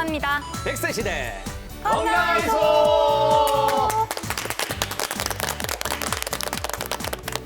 시작합니다. 100세 시대 건강해소!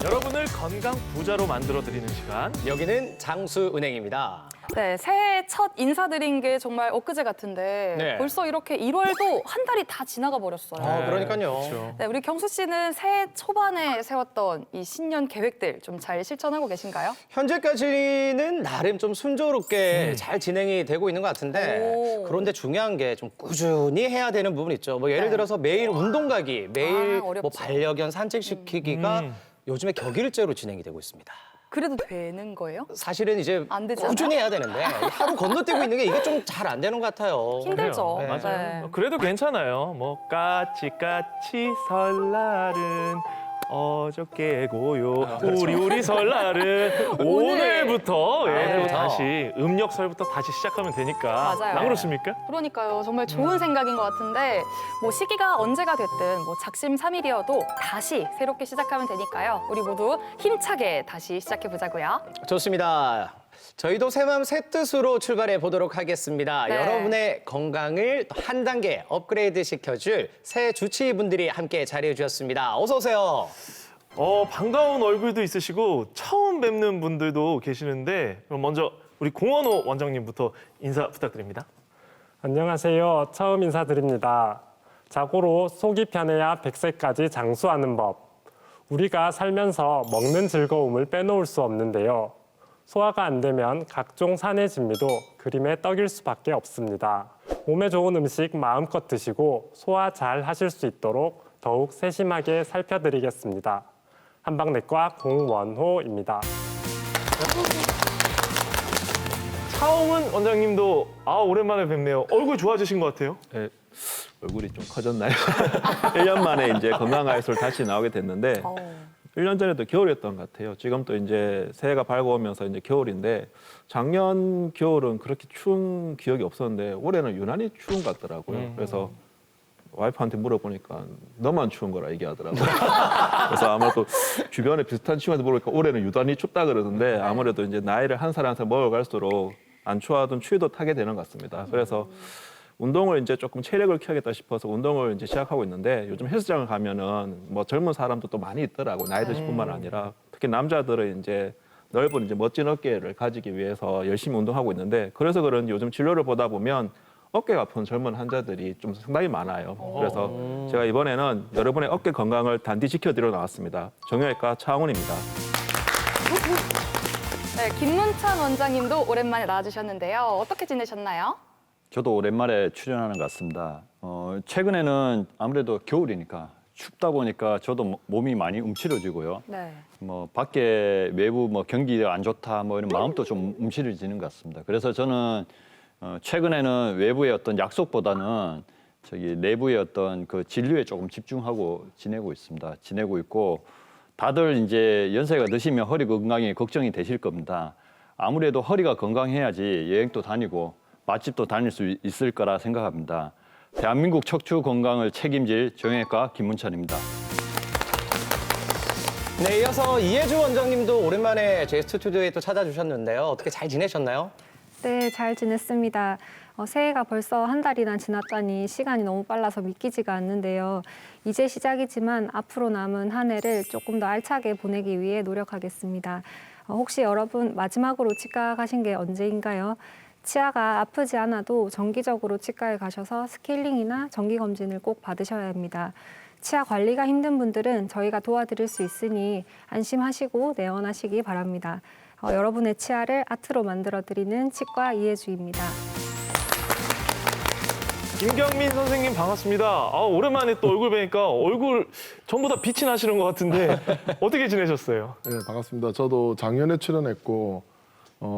여러분을 건강 부자로 만들어드리는 시간. 여기는 장수은행입니다. 네, 새해 첫 인사드린 게 정말 엊그제 같은데 네. 벌써 이렇게 1월도 한 달이 다 지나가 버렸어요. 그러니까요. 그렇죠. 네, 우리 경수 씨는 새해 초반에 세웠던 이 신년 계획들 좀 잘 실천하고 계신가요? 현재까지는 나름 좀 순조롭게 잘 진행이 되고 있는 것 같은데 오. 그런데 중요한 게 좀 꾸준히 해야 되는 부분이 있죠. 뭐 예를 네. 들어서 매일 운동 가기, 매일 어렵죠. 뭐 반려견 산책시키기가 요즘에 격일제로 진행이 되고 있습니다. 그래도 되는 거예요? 사실은 이제 안 되잖아요? 꾸준히 해야 되는데 하루 건너뛰고 있는 게 이게 좀 잘 안 되는 것 같아요. 힘들죠. 네. 맞아요. 네. 그래도 괜찮아요. 뭐 까치까치 설날은 어저께고요. 우리 설날은 오늘부터 예, 또 오늘부터. 다시 음력설부터 다시 시작하면 되니까. 맞아요. 안 그렇습니까? 그러니까요. 정말 좋은 생각인 것 같은데 뭐 시기가 언제가 됐든 뭐 작심삼일이어도 다시 새롭게 시작하면 되니까요. 우리 모두 힘차게 다시 시작해 보자고요. 좋습니다. 저희도 새마음 새뜻으로 출발해 보도록 하겠습니다. 네. 여러분의 건강을 또 한 단계 업그레이드 시켜줄 새 주치의분들이 함께 자리해 주셨습니다. 어서 오세요. 반가운 얼굴도 있으시고 처음 뵙는 분들도 계시는데 그럼 먼저 우리 공원호 원장님부터 인사 부탁드립니다. 안녕하세요. 처음 인사드립니다. 자고로 속이 편해야 100세까지 장수하는 법. 우리가 살면서 먹는 즐거움을 빼놓을 수 없는데요. 소화가 안 되면 각종 산의 진미도 그림의 떡일 수밖에 없습니다. 몸에 좋은 음식 마음껏 드시고 소화 잘 하실 수 있도록 더욱 세심하게 살펴드리겠습니다. 한방내과 공원호입니다. 차홍은 원장님도 오랜만에 뵙네요. 얼굴 좋아지신 것 같아요. 네, 얼굴이 좀 커졌나요? 1년 만에 이제 건강가이소를 다시 나오게 됐는데 1년 전에도 겨울이었던 것 같아요. 지금 또 이제 새해가 밝아오면서 이제 겨울인데 작년 겨울은 그렇게 추운 기억이 없었는데 올해는 유난히 추운 것 같더라고요. 그래서 와이프한테 물어보니까 너만 추운 거라 얘기하더라고요. 그래서 아마도 주변에 비슷한 친구한테 물어보니까 올해는 유난히 춥다 그러는데 아무래도 이제 나이를 한 살 한 살 먹어갈수록 안 추워하던 추위도 타게 되는 것 같습니다. 그래서 운동을 이제 조금 체력을 키워야겠다 싶어서 운동을 이제 시작하고 있는데 요즘 헬스장을 가면은 뭐 젊은 사람도 또 많이 있더라고. 나이 드실 뿐만 아니라 특히 남자들은 이제 넓은 이제 멋진 어깨를 가지기 위해서 열심히 운동하고 있는데 그래서 그런지 요즘 진료를 보다 보면 어깨가 아픈 젊은 환자들이 좀 상당히 많아요. 그래서 제가 이번에는 여러분의 어깨 건강을 단디 지켜드리러 나왔습니다. 정형외과 차홍훈입니다. 네, 김문찬 원장님도 오랜만에 나와주셨는데요. 어떻게 지내셨나요? 저도 오랜만에 출연하는 것 같습니다. 최근에는 아무래도 겨울이니까 춥다 보니까 저도 몸이 많이 움츠러지고요. 네. 뭐 밖에 외부 뭐 경기가 안 좋다 뭐 이런 마음도 좀 움츠러지는 것 같습니다. 그래서 저는 최근에는 외부의 어떤 약속보다는 저기 내부의 어떤 그 진료에 조금 집중하고 지내고 있고 다들 이제 연세가 드시면 허리 건강이 걱정이 되실 겁니다. 아무래도 허리가 건강해야지 여행도 다니고 맛집도 다닐 수 있을 거라 생각합니다. 대한민국 척추 건강을 책임질 정형외과 김문찬입니다. 네, 이어서 이혜주 원장님도 오랜만에 제 스튜디오에 또 찾아주셨는데요. 어떻게 잘 지내셨나요? 네, 잘 지냈습니다. 새해가 벌써 한 달이나 지났다니 시간이 너무 빨라서 믿기지가 않는데요. 이제 시작이지만 앞으로 남은 한 해를 조금 더 알차게 보내기 위해 노력하겠습니다. 혹시 여러분 마지막으로 치과 가신 게 언제인가요? 치아가 아프지 않아도 정기적으로 치과에 가셔서 스케일링이나 정기검진을 꼭 받으셔야 합니다. 치아 관리가 힘든 분들은 저희가 도와드릴 수 있으니 안심하시고 내원하시기 바랍니다. 여러분의 치아를 아트로 만들어드리는 치과 이혜주입니다. 김경민 선생님 반갑습니다. 오랜만에 또 얼굴 뵈니까 얼굴 전부 다 빛이 나시는 것 같은데 어떻게 지내셨어요? 네, 반갑습니다. 저도 작년에 출연했고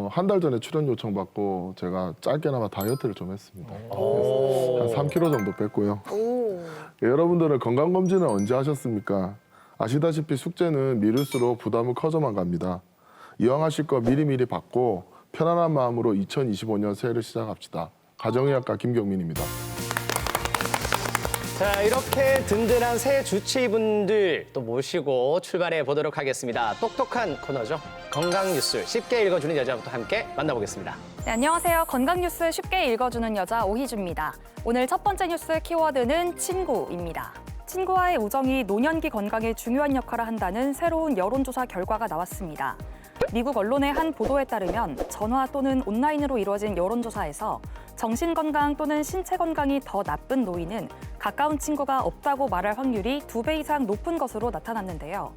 한 달 전에 출연 요청받고 제가 짧게나마 다이어트를 좀 했습니다. 그래서 한 3kg 정도 뺐고요. 네, 여러분들은 건강검진은 언제 하셨습니까? 아시다시피 숙제는 미룰수록 부담은 커져만 갑니다. 이왕 하실 거 미리미리 받고 편안한 마음으로 2025년 새해를 시작합시다. 가정의학과 김경민입니다. 자, 이렇게 든든한 새 주치의분들 또 모시고 출발해 보도록 하겠습니다. 똑똑한 코너죠. 건강 뉴스 쉽게 읽어주는 여자부터 함께 만나보겠습니다. 네, 안녕하세요. 건강 뉴스 쉽게 읽어주는 여자 오희주입니다. 오늘 첫 번째 뉴스 키워드는 친구입니다. 친구와의 우정이 노년기 건강에 중요한 역할을 한다는 새로운 여론조사 결과가 나왔습니다. 미국 언론의 한 보도에 따르면 전화 또는 온라인으로 이루어진 여론조사에서 정신건강 또는 신체 건강이 더 나쁜 노인은 가까운 친구가 없다고 말할 확률이 2배 이상 높은 것으로 나타났는데요.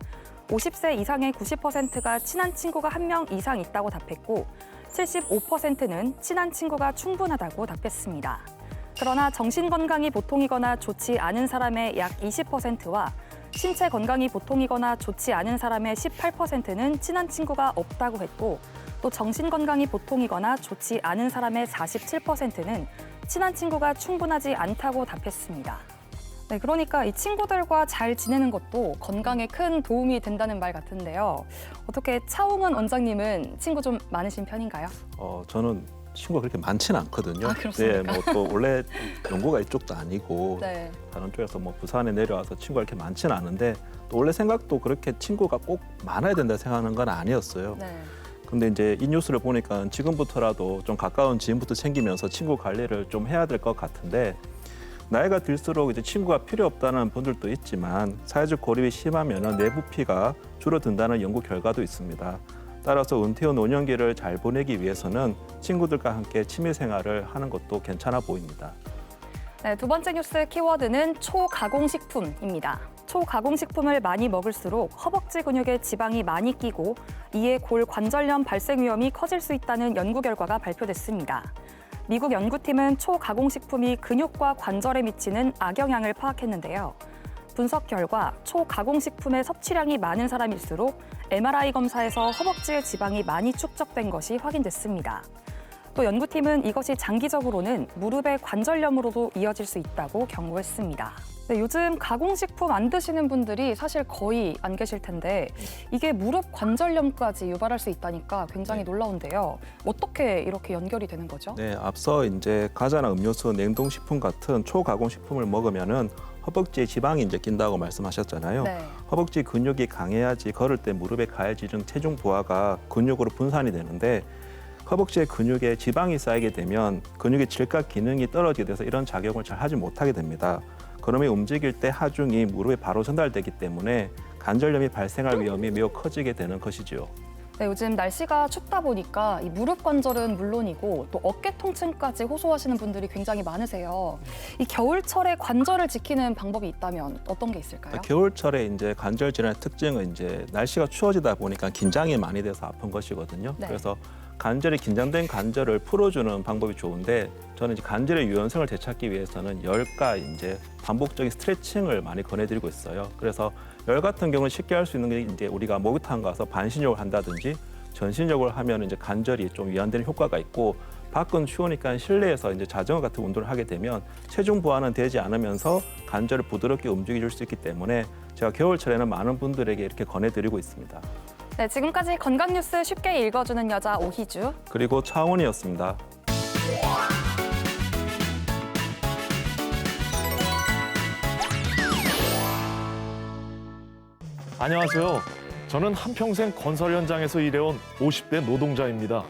50세 이상의 90%가 친한 친구가 1명 이상 있다고 답했고 75%는 친한 친구가 충분하다고 답했습니다. 그러나 정신건강이 보통이거나 좋지 않은 사람의 약 20%와 신체 건강이 보통이거나 좋지 않은 사람의 18%는 친한 친구가 없다고 했고 또 정신 건강이 보통이거나 좋지 않은 사람의 47%는 친한 친구가 충분하지 않다고 답했습니다. 네, 그러니까 이 친구들과 잘 지내는 것도 건강에 큰 도움이 된다는 말 같은데요. 어떻게 차홍은 원장님은 친구 좀 많으신 편인가요? 저는 친구가 그렇게 많지는 않거든요. 아, 그렇습니까? 네, 뭐 또 원래 연고가 이쪽도 아니고 네. 다른 쪽에서 뭐 부산에 내려와서 친구가 이렇게 많지는 않은데 또 원래 생각도 그렇게 친구가 꼭 많아야 된다 생각하는 건 아니었어요. 네. 근데 이제 이 뉴스를 보니까 지금부터라도 좀 가까운 지인부터 챙기면서 친구 관리를 좀 해야 될 것 같은데 나이가 들수록 이제 친구가 필요 없다는 분들도 있지만 사회적 고립이 심하면 내부피가 줄어든다는 연구 결과도 있습니다. 따라서 은퇴 후 노년기를 잘 보내기 위해서는 친구들과 함께 취미 생활을 하는 것도 괜찮아 보입니다. 네, 두 번째 뉴스 키워드는 초가공식품입니다. 초가공식품을 많이 먹을수록 허벅지 근육에 지방이 많이 끼고 이에 골 관절염 발생 위험이 커질 수 있다는 연구 결과가 발표됐습니다. 미국 연구팀은 초가공식품이 근육과 관절에 미치는 악영향을 파악했는데요. 분석 결과 초가공식품의 섭취량이 많은 사람일수록 MRI 검사에서 허벅지에 지방이 많이 축적된 것이 확인됐습니다. 또 연구팀은 이것이 장기적으로는 무릎의 관절염으로도 이어질 수 있다고 경고했습니다. 네, 요즘 가공식품 안 드시는 분들이 사실 거의 안 계실 텐데 이게 무릎 관절염까지 유발할 수 있다니까 굉장히 놀라운데요. 어떻게 이렇게 연결이 되는 거죠? 네, 앞서 이제 과자나 음료수, 냉동식품 같은 초가공식품을 먹으면은 허벅지에 지방이 이제 낀다고 말씀하셨잖아요. 네. 허벅지 근육이 강해야지 걸을 때 무릎에 가해지는 체중 부하가 근육으로 분산이 되는데 허벅지의 근육에 지방이 쌓이게 되면 근육의 질과 기능이 떨어지게 돼서 이런 작용을 잘 하지 못하게 됩니다. 그러면 움직일 때 하중이 무릎에 바로 전달되기 때문에 관절염이 발생할 위험이 매우 커지게 되는 것이지요. 네, 요즘 날씨가 춥다 보니까 이 무릎 관절은 물론이고 또 어깨 통증까지 호소하시는 분들이 굉장히 많으세요. 이 겨울철에 관절을 지키는 방법이 있다면 어떤 게 있을까요? 겨울철에 이제 관절 질환의 특징은 이제 날씨가 추워지다 보니까 긴장이 많이 돼서 아픈 것이거든요. 네. 그래서 관절이 긴장된 관절을 풀어주는 방법이 좋은데 저는 이제 관절의 유연성을 되찾기 위해서는 열과 이제 반복적인 스트레칭을 많이 권해드리고 있어요. 그래서 열 같은 경우는 쉽게 할 수 있는 게 이제 우리가 목욕탕 가서 반신욕을 한다든지 전신욕을 하면 이제 관절이 좀 위안되는 효과가 있고 밖은 추우니까 실내에서 이제 자전거 같은 운동을 하게 되면 체중 부하는 되지 않으면서 관절을 부드럽게 움직여줄 수 있기 때문에 제가 겨울철에는 많은 분들에게 이렇게 권해드리고 있습니다. 네, 지금까지 건강 뉴스 쉽게 읽어주는 여자 오희주. 그리고 차원이었습니다. 안녕하세요. 저는 한평생 건설 현장에서 일해온 50대 노동자입니다.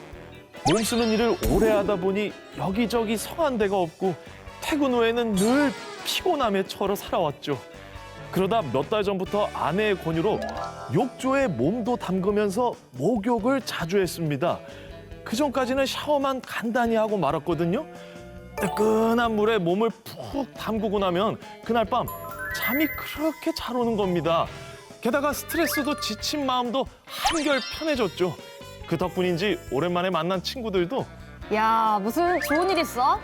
몸 쓰는 일을 오래 하다 보니 여기저기 성한 데가 없고 퇴근 후에는 늘 피곤함에 처러 살아왔죠. 그러다 몇 달 전부터 아내의 권유로 욕조에 몸도 담그면서 목욕을 자주 했습니다. 그전까지는 샤워만 간단히 하고 말았거든요. 뜨끈한 물에 몸을 푹 담그고 나면 그날 밤 잠이 그렇게 잘 오는 겁니다. 게다가 스트레스도 지친 마음도 한결 편해졌죠. 그 덕분인지 오랜만에 만난 친구들도 야, 무슨 좋은 일 있어?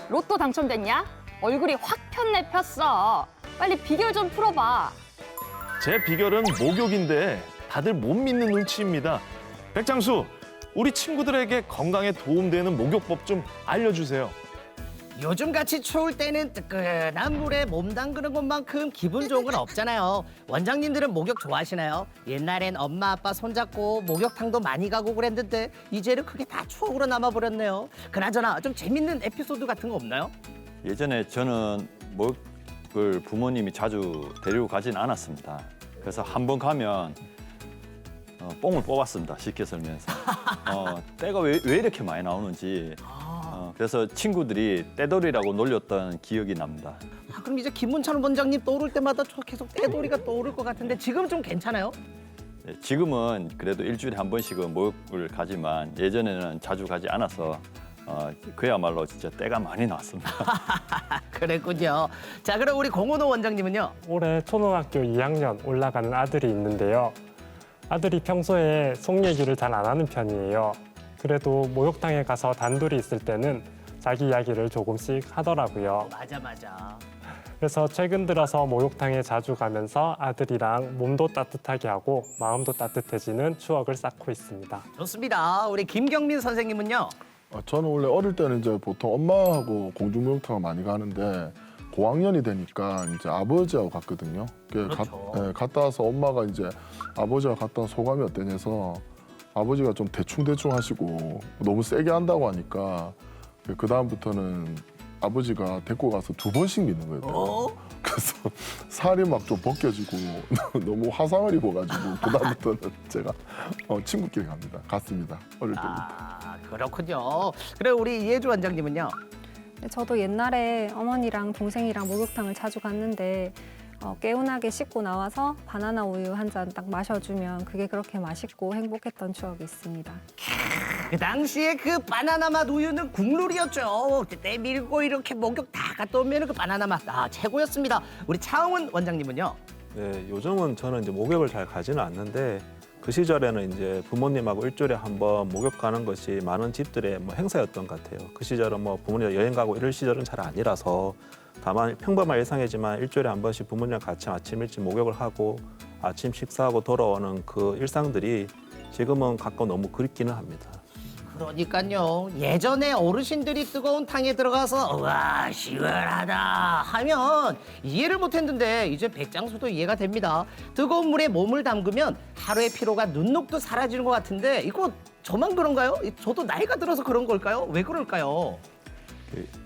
로또 당첨됐냐? 얼굴이 확 폈네 폈어. 빨리 비결 좀 풀어봐. 제 비결은 목욕인데 다들 못 믿는 눈치입니다. 백장수, 우리 친구들에게 건강에 도움되는 목욕법 좀 알려주세요. 요즘같이 추울 때는 뜨끈한 물에 몸 담그는 것만큼 기분 좋은 건 없잖아요. 원장님들은 목욕 좋아하시나요? 옛날엔 엄마 아빠 손잡고 목욕탕도 많이 가고 그랬는데 이제는 그게 다 추억으로 남아버렸네요. 그나저나 좀 재밌는 에피소드 같은 거 없나요? 예전에 저는 목욕을 부모님이 자주 데리고 가진 않았습니다. 그래서 한 번 가면 뽕을 뽑았습니다. 쉽게 설명해서. 때가 왜 이렇게 많이 나오는지. 그래서 친구들이 떼돌이라고 놀렸던 기억이 납니다. 아, 그럼 이제 김문찬 원장님 떠오를 때마다 저 계속 떼돌이가 떠오를 것 같은데 지금 좀 괜찮아요? 네, 지금은 그래도 일주일에 한 번씩은 목욕을 가지만 예전에는 자주 가지 않아서 그야말로 진짜 때가 많이 나왔습니다. 그랬군요. 자, 그럼 우리 공원호 원장님은요? 올해 초등학교 2학년 올라가는 아들이 있는데요. 아들이 평소에 속 얘기를 잘 안 하는 편이에요. 그래도 목욕탕에 가서 단둘이 있을 때는 자기 이야기를 조금씩 하더라고요. 맞아. 그래서 최근 들어서 목욕탕에 자주 가면서 아들이랑 몸도 따뜻하게 하고 마음도 따뜻해지는 추억을 쌓고 있습니다. 좋습니다. 우리 김경민 선생님은요? 저는 원래 어릴 때는 이제 보통 엄마하고 공중목욕탕을 많이 가는데 고학년이 되니까 이제 아버지하고 갔거든요. 그렇죠. 갔다 와서 엄마가 이제 아버지와 갔다 온 소감이 어떠냐 해서 아버지가 좀 대충대충 하시고 너무 세게 한다고 하니까 그 다음부터는 아버지가 데리고 가서 2번씩 미는 거예요. 그래서 살이 막 좀 벗겨지고 너무 화상을 입어가지고 그 다음부터는 제가 친구끼리 갔습니다. 어릴 때부터. 아, 그렇군요. 그래 우리 이혜주 원장님은요? 네, 저도 옛날에 어머니랑 동생이랑 목욕탕을 자주 갔는데 개운하게 씻고 나와서 바나나 우유 한 잔 딱 마셔주면 그게 그렇게 맛있고 행복했던 추억이 있습니다. 그 당시에 그 바나나 맛 우유는 국룰이었죠. 그때 밀고 이렇게 목욕 다 갔다 오면 그 바나나 맛 최고였습니다. 우리 차흥훈 원장님은요? 네, 요즘은 저는 이제 목욕을 잘 가지는 않는데 그 시절에는 이제 부모님하고 일주일에 한 번 목욕 가는 것이 많은 집들의 뭐 행사였던 것 같아요. 그 시절은 뭐 부모님 여행 가고 이럴 시절은 잘 아니라서 다만 평범한 일상이지만 일주일에 한 번씩 부모님과 같이 아침 일찍 목욕을 하고 아침 식사하고 돌아오는 그 일상들이 지금은 가끔 너무 그립기는 합니다. 그러니까요. 예전에 어르신들이 뜨거운 탕에 들어가서 와 시원하다 하면 이해를 못했는데 이제 백장수도 이해가 됩니다. 뜨거운 물에 몸을 담그면 하루의 피로가 눈녹도 사라지는 것 같은데 이거 저만 그런가요? 저도 나이가 들어서 그런 걸까요? 왜 그럴까요?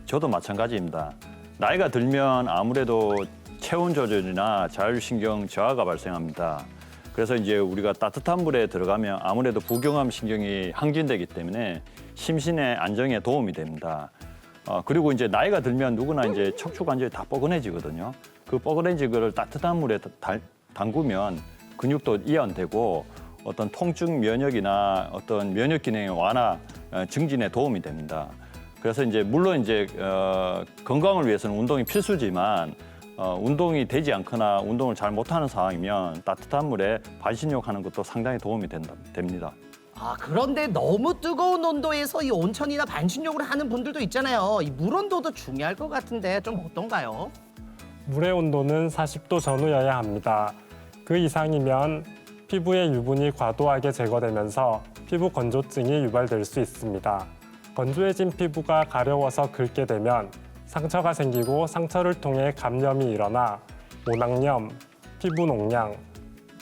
저도 마찬가지입니다. 나이가 들면 아무래도 체온 조절이나 자율신경 저하가 발생합니다. 그래서 이제 우리가 따뜻한 물에 들어가면 아무래도 부경함 신경이 항진되기 때문에 심신의 안정에 도움이 됩니다. 그리고 이제 나이가 들면 누구나 이제 척추 관절이 다 뻐근해지거든요. 그 뻐근해진 거를 따뜻한 물에 담그면 근육도 이완되고 어떤 통증 면역이나 어떤 면역 기능의 완화, 증진에 도움이 됩니다. 그래서 이제 물론 이제 건강을 위해서는 운동이 필수지만 운동이 되지 않거나 운동을 잘 못하는 상황이면 따뜻한 물에 반신욕하는 것도 상당히 도움이 됩니다. 아, 그런데 너무 뜨거운 온도에서 이 온천이나 반신욕을 하는 분들도 있잖아요. 이 물 온도도 중요할 것 같은데 좀 어떤가요? 물의 온도는 40도 전후여야 합니다. 그 이상이면 피부의 유분이 과도하게 제거되면서 피부 건조증이 유발될 수 있습니다. 건조해진 피부가 가려워서 긁게 되면 상처가 생기고 상처를 통해 감염이 일어나 모낭염, 피부 농양,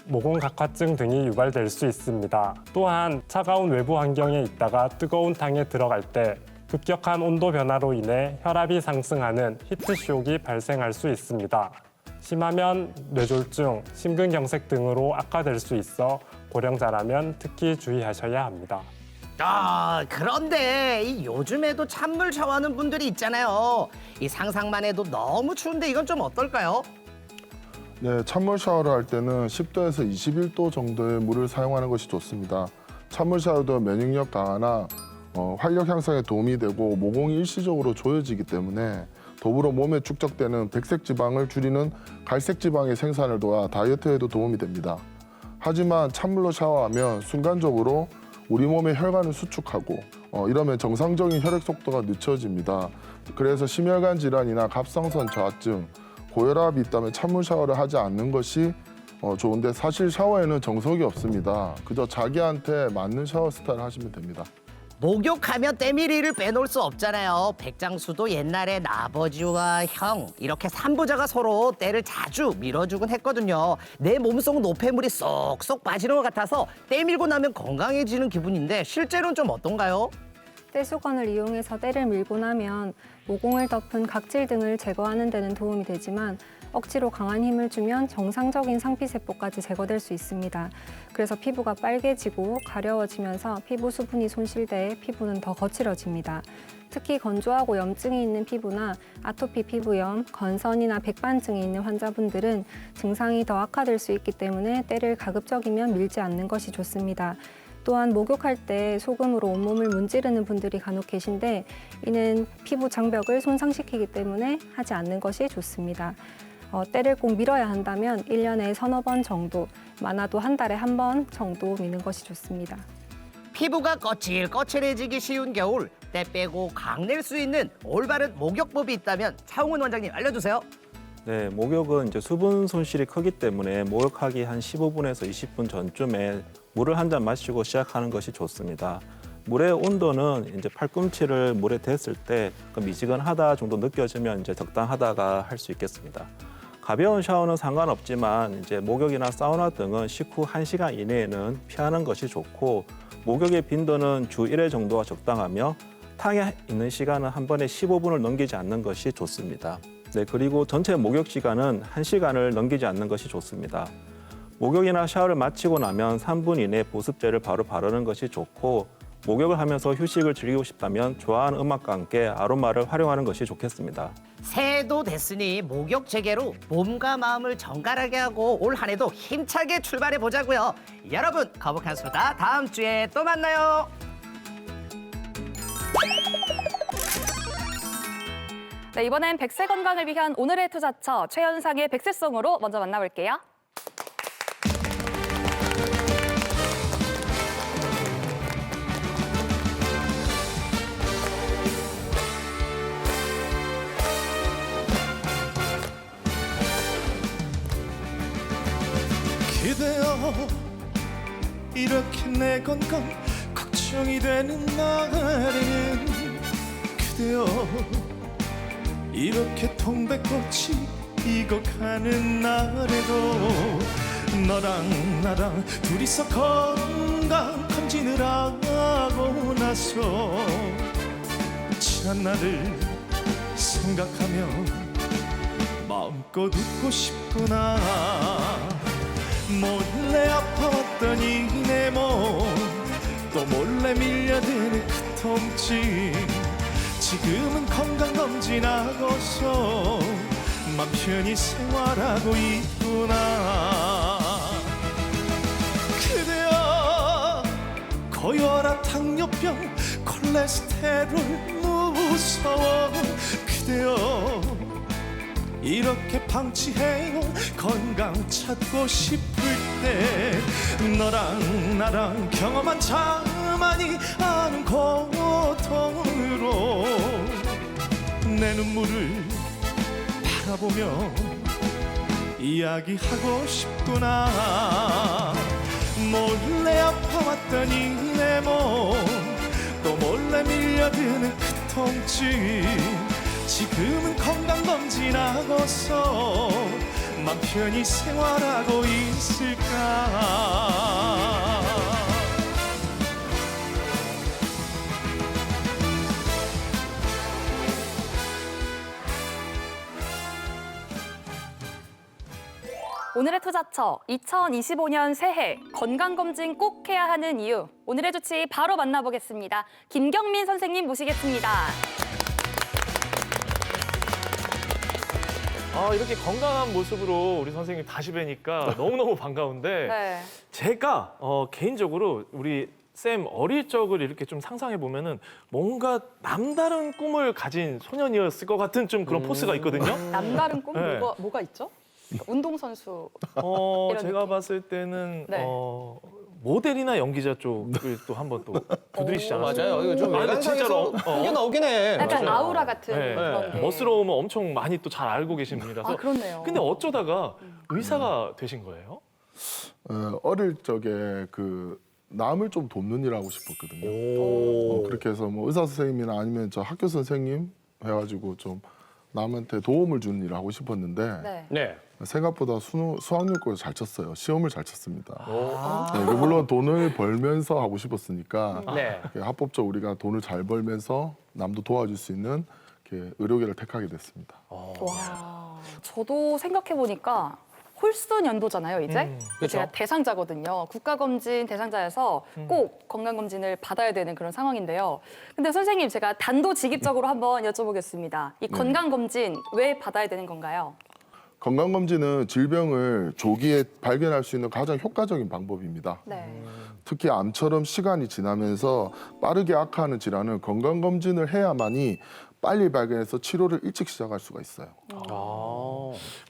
모공각화증 등이 유발될 수 있습니다. 또한 차가운 외부 환경에 있다가 뜨거운 탕에 들어갈 때 급격한 온도 변화로 인해 혈압이 상승하는 히트쇼크가 발생할 수 있습니다. 심하면 뇌졸중, 심근경색 등으로 악화될 수 있어 고령자라면 특히 주의하셔야 합니다. 아, 그런데 이 요즘에도 찬물 샤워하는 분들이 있잖아요. 이 상상만 해도 너무 추운데 이건 좀 어떨까요? 네, 찬물 샤워를 할 때는 10도에서 21도 정도의 물을 사용하는 것이 좋습니다. 찬물 샤워도 면역력 강화나 활력 향상에 도움이 되고 모공이 일시적으로 조여지기 때문에 더불어 몸에 축적되는 백색 지방을 줄이는 갈색 지방의 생산을 도와 다이어트에도 도움이 됩니다. 하지만 찬물로 샤워하면 순간적으로 우리 몸의 혈관을 수축하고 이러면 정상적인 혈액 속도가 늦춰집니다. 그래서 심혈관 질환이나 갑상선 저하증, 고혈압이 있다면 찬물 샤워를 하지 않는 것이 좋은데 사실 샤워에는 정석이 없습니다. 그저 자기한테 맞는 샤워 스타일을 하시면 됩니다. 목욕하면 때밀이를 빼놓을 수 없잖아요. 백장수도 옛날엔 아버지와 형 이렇게 삼부자가 서로 때를 자주 밀어주곤 했거든요. 내 몸속 노폐물이 쏙쏙 빠지는 것 같아서 때 밀고 나면 건강해지는 기분인데 실제로는 좀 어떤가요? 떼수건을 이용해서 때를 밀고 나면 모공을 덮은 각질 등을 제거하는 데는 도움이 되지만 억지로 강한 힘을 주면 정상적인 상피세포까지 제거될 수 있습니다. 그래서 피부가 빨개지고 가려워지면서 피부 수분이 손실돼 피부는 더 거칠어집니다. 특히 건조하고 염증이 있는 피부나 아토피 피부염, 건선이나 백반증이 있는 환자분들은 증상이 더 악화될 수 있기 때문에 때를 가급적이면 밀지 않는 것이 좋습니다. 또한 목욕할 때 소금으로 온몸을 문지르는 분들이 간혹 계신데 이는 피부 장벽을 손상시키기 때문에 하지 않는 것이 좋습니다. 때를 꼭 밀어야 한다면 1년에 서너 번 정도, 많아도 한 달에 한 번 정도 미는 것이 좋습니다. 피부가 거칠거칠해지기 쉬운 겨울, 때 빼고 강낼 수 있는 올바른 목욕법이 있다면 차홍은 원장님 알려주세요. 네, 목욕은 이제 수분 손실이 크기 때문에 목욕하기 한 15분에서 20분 전쯤에 물을 한 잔 마시고 시작하는 것이 좋습니다. 물의 온도는 이제 팔꿈치를 물에 댔을 때 미지근하다 정도 느껴지면 이제 적당하다가 할 수 있겠습니다. 가벼운 샤워는 상관없지만 이제 목욕이나 사우나 등은 식후 1시간 이내에는 피하는 것이 좋고 목욕의 빈도는 주 1회 정도가 적당하며 탕에 있는 시간은 한 번에 15분을 넘기지 않는 것이 좋습니다. 네, 그리고 전체 목욕 시간은 1시간을 넘기지 않는 것이 좋습니다. 목욕이나 샤워를 마치고 나면 3분 이내 보습제를 바로 바르는 것이 좋고 목욕을 하면서 휴식을 즐기고 싶다면 좋아하는 음악과 함께 아로마를 활용하는 것이 좋겠습니다. 새해도 됐으니 목욕 재개로 몸과 마음을 정갈하게 하고 올 한 해도 힘차게 출발해 보자고요. 여러분, 거북한 수다 다음 주에 또 만나요. 네, 이번엔 100세 건강을 위한 오늘의 투자처 최현상의 100세송으로 먼저 만나볼게요. 그대여 이렇게 내 건강 걱정이 되는 날에는 그대여 이렇게 동백꽃이 익어가는 날에도 너랑 나랑 둘이서 건강 검진을 하고 나서 지난 날을 생각하며 마음껏 웃고 싶구나. 몰래 아파왔던 이 내 몸 또 몰래 밀려드는 그 통증 지금은 건강검진하고서 맘 편히 생활하고 있구나. 그대여 고혈압 당뇨병 콜레스테롤 무서워 그대여 이렇게 방치해온 건강 찾고 싶을 때 너랑 나랑 경험한 자만이 아는 고통으로 내 눈물을 바라보며 이야기하고 싶구나. 몰래 아파왔던 이 내 몸 또 몰래 밀려드는 그 통증 지금은 건강검진하고서 맘 편히 생활하고 있을까. 오늘의 투자처 2025년 새해 건강검진 꼭 해야 하는 이유. 오늘의 주치 바로 만나보겠습니다. 김경민 선생님 모시겠습니다. 이렇게 건강한 모습으로 우리 선생님 다시 뵈니까 너무너무 반가운데 네. 제가 개인적으로 우리 쌤 어릴 적을 이렇게 좀 상상해 보면은 뭔가 남다른 꿈을 가진 소년이었을 것 같은 좀 그런 포스가 있거든요. 남다른 꿈? 네. 뭐가 있죠? 운동선수. 이런 제가 느낌? 봤을 때는 네. 모델이나 연기자 쪽을 또 한번 또 두드리시지 않았어요? 맞아요. 이거 좀 근데 외관상에서 이게 나오긴 해. 약간 맞아요. 아우라 같은 네. 그런 게. 멋스러움은 엄청 많이 또 잘 알고 계신 분이라서. 아, 그렇네요. 근데 어쩌다가 의사가 되신 거예요? 어릴 적에 그 남을 좀 돕는 일 하고 싶었거든요. 그렇게 해서 뭐 의사 선생님이나 아니면 저 학교 선생님 해가지고 좀 남한테 도움을 주는 일을 하고 싶었는데 네. 네. 생각보다 수학여고를 잘 쳤어요. 시험을 잘 쳤습니다. 네, 물론 돈을 벌면서 하고 싶었으니까 네. 합법적으로 우리가 돈을 잘 벌면서 남도 도와줄 수 있는 이렇게 의료계를 택하게 됐습니다. 와, 저도 생각해 보니까 홀수 연도잖아요, 이제. 그쵸. 제가 대상자거든요. 국가검진 대상자여서 꼭 건강검진을 받아야 되는 그런 상황인데요. 근데 선생님, 제가 단도직입적으로 한번 여쭤보겠습니다. 이 건강검진 왜 받아야 되는 건가요? 건강검진은 질병을 조기에 발견할 수 있는 가장 효과적인 방법입니다. 네. 특히 암처럼 시간이 지나면서 빠르게 악화하는 질환은 건강검진을 해야만이 빨리 발견해서 치료를 일찍 시작할 수가 있어요.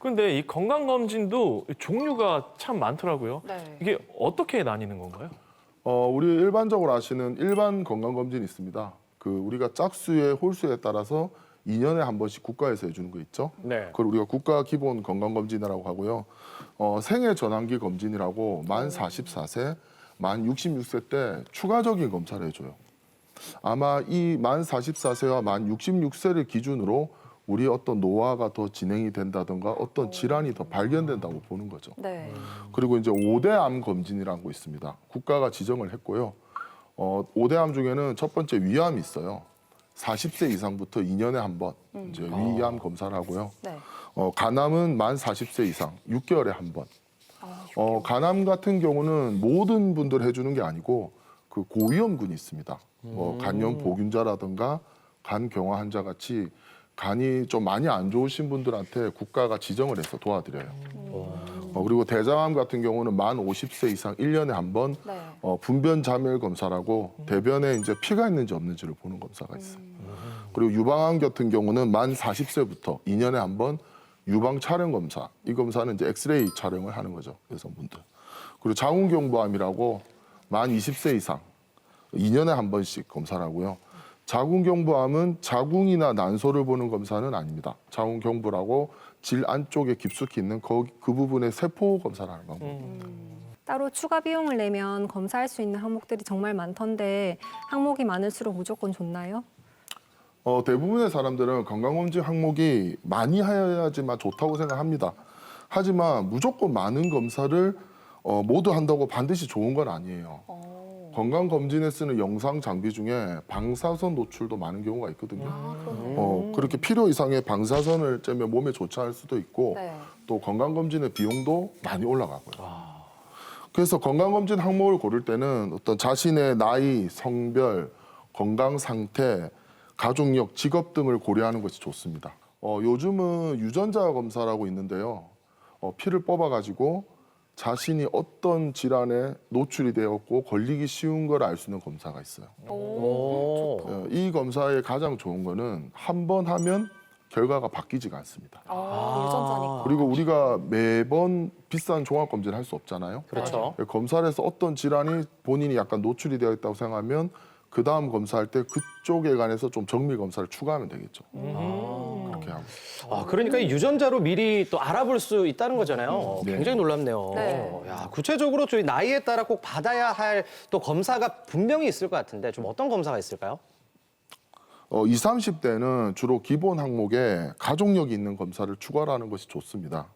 근데 이 건강검진도 종류가 참 많더라고요. 네. 이게 어떻게 나뉘는 건가요? 우리 일반적으로 아시는 일반 건강검진이 있습니다. 우리가 짝수의 홀수에 따라서 2년에 한 번씩 국가에서 해주는 거 있죠. 네. 그걸 우리가 국가 기본 건강검진이라고 하고요. 생애 전환기 검진이라고 만 44세, 만 66세 때 추가적인 검사를 해줘요. 아마 이 만 44세와 만 66세를 기준으로 우리 어떤 노화가 더 진행이 된다든가 어떤 질환이 더 발견된다고 보는 거죠. 네. 그리고 이제 5대 암 검진이라는 거 있습니다. 국가가 지정을 했고요. 5대 암 중에는 첫 번째 위암이 있어요. 40세 이상부터 2년에 한 번 이제 위암 검사를 하고요. 네. 간암은 만 40세 이상 6개월에 한 번. 간암 같은 경우는 모든 분들 해주는 게 아니고 그 고위험군이 있습니다. 간염 보균자라든가 간경화 환자 같이 간이 좀 많이 안 좋으신 분들한테 국가가 지정을 해서 도와드려요. 그리고 대장암 같은 경우는 만 50세 이상 1년에 한 번 네. 분변 자멸 검사라고 대변에 이제 피가 있는지 없는지를 보는 검사가 있어요. 그리고 유방암 같은 경우는 만 40세부터 2년에 한 번 유방 촬영 검사. 이 검사는 이제 엑스레이 촬영을 하는 거죠, 여성분들. 그리고 자궁경부암이라고 만 20세 이상 2년에 한 번씩 검사를 하고요. 자궁경부암은 자궁이나 난소를 보는 검사는 아닙니다. 자궁경부라고 질 안쪽에 깊숙이 있는 그 부분의 세포 검사를 하는 방법입니다. 따로 추가 비용을 내면 검사할 수 있는 항목들이 정말 많던데 항목이 많을수록 무조건 좋나요? 대부분의 사람들은 건강검진 항목이 많이 해야지만 좋다고 생각합니다. 하지만 무조건 많은 검사를 모두 한다고 반드시 좋은 건 아니에요. 건강검진에 쓰는 영상 장비 중에 방사선 노출도 많은 경우가 있거든요. 그렇게 필요 이상의 방사선을 쬐면 몸에 좋지 않을 수도 있고 네. 또 건강검진의 비용도 많이 올라가고요. 그래서 건강검진 항목을 고를 때는 어떤 자신의 나이, 성별, 건강 상태, 가족력, 직업 등을 고려하는 것이 좋습니다. 요즘은 유전자 검사라고 있는데요. 피를 뽑아가지고 자신이 어떤 질환에 노출이 되었고 걸리기 쉬운 걸 알 수 있는 검사가 있어요. 이 검사의 가장 좋은 거는 한 번 하면 결과가 바뀌지가 않습니다. 유전자니까. 그리고 우리가 매번 비싼 종합검진을 할 수 없잖아요. 그렇죠. 검사를 해서 어떤 질환이 본인이 약간 노출이 되어 있다고 생각하면 그 다음 검사할 때 그쪽에 관해서 좀 정밀 검사를 추가하면 되겠죠. 그렇게 하고. 그러니까 이 유전자로 미리 또 알아볼 수 있다는 거잖아요. 네. 굉장히 놀랍네요. 네. 야, 구체적으로 저희 나이에 따라 꼭 받아야 할 또 검사가 분명히 있을 것 같은데 좀 어떤 검사가 있을까요? 20, 30대는 주로 기본 항목에 가족력이 있는 검사를 추가를 하는 것이 좋습니다.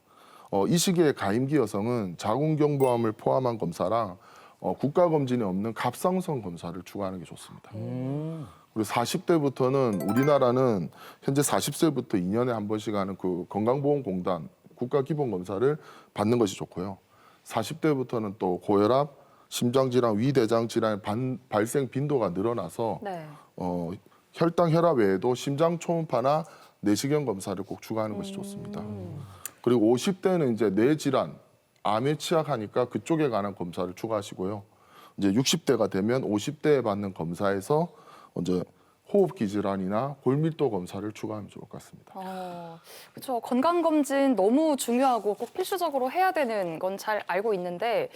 이 시기에 가임기 여성은 자궁경부암을 포함한 검사랑 국가검진이 없는 갑상선 검사를 추가하는 게 좋습니다. 그리고 40대부터는 우리나라는 현재 40세부터 2년에 한 번씩 하는 그 건강보험공단 국가기본검사를 받는 것이 좋고요. 40대부터는 또 고혈압, 심장질환, 위대장질환의 발생 빈도가 늘어나서 네. 혈당, 혈압 외에도 심장 초음파나 내시경 검사를 꼭 추가하는 것이 좋습니다. 그리고 50대는 이제 뇌질환, 암에 취약하니까 그쪽에 관한 검사를 추가하시고요. 이제 60대가 되면 50대에 받는 검사에서 이제 호흡기 질환이나 골밀도 검사를 추가하면 좋을 것 같습니다. 그렇죠. 건강검진 너무 중요하고 꼭 필수적으로 해야 되는 건 잘 알고 있는데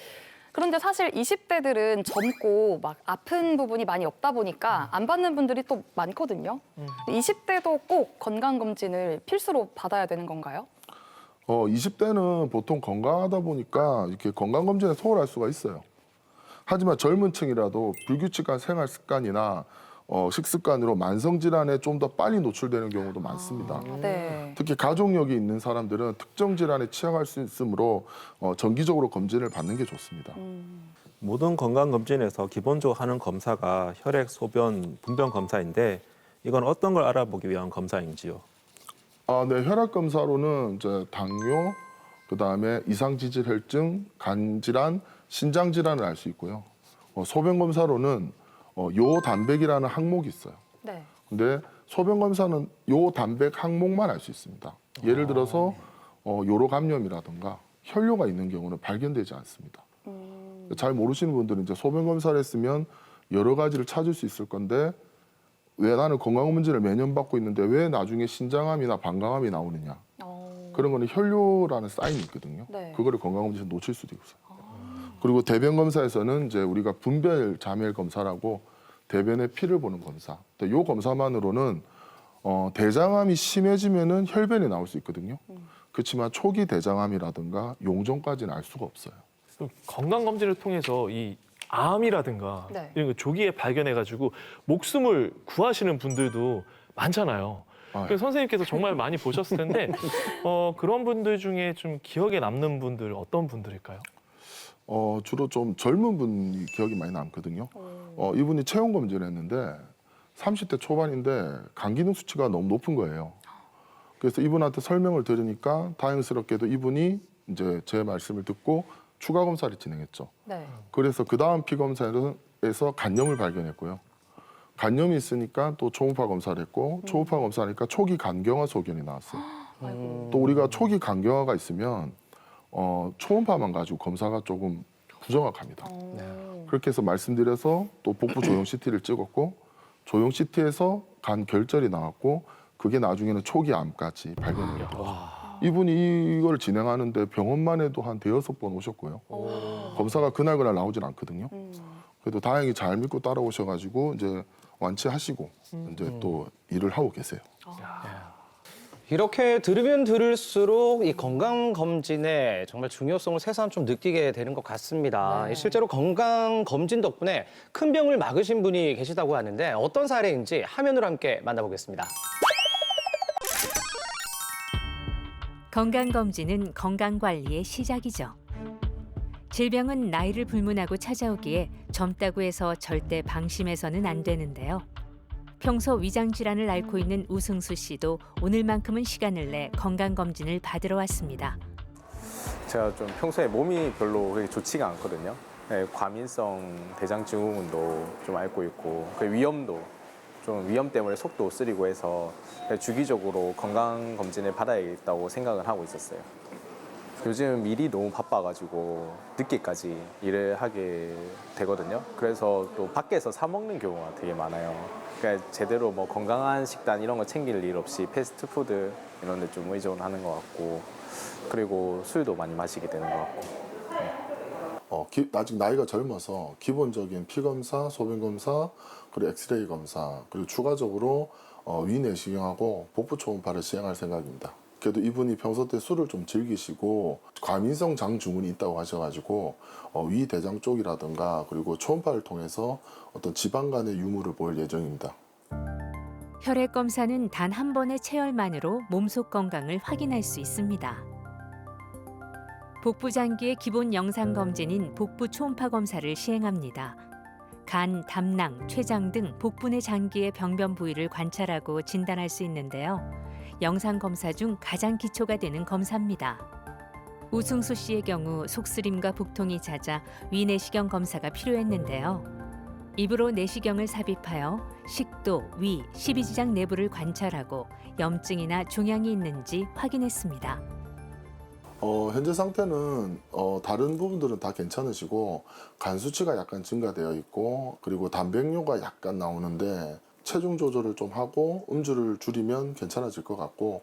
그런데 사실 20대들은 젊고 막 아픈 부분이 많이 없다 보니까 안 받는 분들이 또 많거든요. 20대도 꼭 건강검진을 필수로 받아야 되는 건가요? 20대는 보통 건강하다 보니까 이렇게 건강검진에 소홀할 수가 있어요. 하지만 젊은 층이라도 불규칙한 생활 습관이나 식습관으로 만성질환에 좀 더 빨리 노출되는 경우도 많습니다. 네. 특히 가족력이 있는 사람들은 특정 질환에 취약할 수 있으므로 정기적으로 검진을 받는 게 좋습니다. 모든 건강검진에서 기본적으로 하는 검사가 혈액, 소변, 분변 검사인데 이건 어떤 걸 알아보기 위한 검사인지요? 네, 혈액 검사로는 이제 당뇨, 그다음에 이상지질혈증, 간질환, 신장 질환을 알 수 있고요. 소변 검사로는 요 단백이라는 항목이 있어요. 네. 근데 소변 검사는 요 단백 항목만 알 수 있습니다. 예를 들어서 요로 감염이라든가 혈뇨가 있는 경우는 발견되지 않습니다. 잘 모르시는 분들은 이제 소변 검사를 했으면 여러 가지를 찾을 수 있을 건데 왜 나는 건강검진을 매년 받고 있는데 왜 나중에 신장암이나 방광암이 나오느냐. 그런 거는 혈뇨라는 사인이 있거든요. 네. 그거를 건강검진에서 놓칠 수도 있어요. 그리고 대변 검사에서는 이제 우리가 분별 자멸 검사라고 대변의 피를 보는 검사. 이 검사만으로는 대장암이 심해지면은 혈변이 나올 수 있거든요. 그렇지만 초기 대장암이라든가 용종까지는 알 수가 없어요. 건강 검진을 통해서 이 암이라든가 네. 이런 거 조기에 발견해가지고 목숨을 구하시는 분들도 많잖아요. 그래서 선생님께서 정말 많이 보셨을 텐데 그런 분들 중에 좀 기억에 남는 분들 어떤 분들일까요? 주로 좀 젊은 분이 기억이 많이 남거든요. 이분이 체온 검진을 했는데 30대 초반인데 간 기능 수치가 너무 높은 거예요. 그래서 이분한테 설명을 들으니까 다행스럽게도 이분이 이제 제 말씀을 듣고 추가 검사를 진행했죠. 네. 그래서 그 다음 피 검사에서 간염을 발견했고요. 간염이 있으니까 또 초음파 검사를 했고 초음파 검사하니까 초기 간경화 소견이 나왔어요. 또 우리가 초기 간경화가 있으면 초음파만 가지고 검사가 조금 부정확합니다. 그렇게 해서 말씀드려서 또 복부 조형 CT를 찍었고 조형 CT에서 간 결절이 나왔고 그게 나중에는 초기 암까지 발견이 됐죠. 이분이 이걸 진행하는데 병원만 해도 한 5-6번 오셨고요. 검사가 그날 나오진 않거든요. 그래도 다행히 잘 믿고 따라오셔가지고 이제 완치하시고 이제 또 일을 하고 계세요. 이렇게 들으면 들을수록 이 건강검진의 정말 중요성을 새삼 좀 느끼게 되는 것 같습니다. 실제로 건강검진 덕분에 큰 병을 막으신 분이 계시다고 하는데 어떤 사례인지 화면으로 함께 만나보겠습니다. 건강검진은 건강관리의 시작이죠. 질병은 나이를 불문하고 찾아오기에 젊다고 해서 절대 방심해서는 안 되는데요. 평소 위장질환을 앓고 있는 우승수 씨도 오늘만큼은 시간을 내 건강검진을 받으러 왔습니다. 제가 좀 평소에 몸이 별로 그렇게 좋지가 않거든요. 네, 과민성 대장증후군도 좀 앓고 있고 그 위염도 좀 위험 때문에 속도 쓰리고 해서 주기적으로 건강검진을 받아야겠다고 생각을 하고 있었어요. 요즘 일이 너무 바빠가지고 늦게까지 일을 하게 되거든요. 그래서 또 밖에서 사 먹는 경우가 되게 많아요. 그러니까 제대로 뭐 건강한 식단 이런 거 챙길 일 없이 패스트푸드 이런 데 좀 의존하는 것 같고 그리고 술도 많이 마시게 되는 것 같고. 아직 나이가 젊어서 기본적인 피 검사, 소변 검사, 그리고 엑스레이 검사, 그리고 추가적으로 위 내시경하고 복부 초음파를 시행할 생각입니다. 그래도 이분이 평소 때 술을 좀 즐기시고 과민성 장증후군이 있다고 하셔가지고 위 대장 쪽이라든가 그리고 초음파를 통해서 어떤 지방 간의 유무를 볼 예정입니다. 혈액 검사는 단 한 번의 체열만으로 몸속 건강을 확인할 수 있습니다. 복부 장기의 기본 영상 검진인 복부 초음파 검사를 시행합니다. 간, 담낭, 췌장 등 복부 내 장기의 병변 부위를 관찰하고 진단할 수 있는데요. 영상 검사 중 가장 기초가 되는 검사입니다. 우승수 씨의 경우 속쓰림과 복통이 잦아 위내시경 검사가 필요했는데요. 입으로 내시경을 삽입하여 식도, 위, 십이지장 내부를 관찰하고 염증이나 종양이 있는지 확인했습니다. 현재 상태는 다른 부분들은 다 괜찮으시고 간 수치가 약간 증가되어 있고 그리고 단백뇨가 약간 나오는데 체중 조절을 좀 하고 음주를 줄이면 괜찮아질 것 같고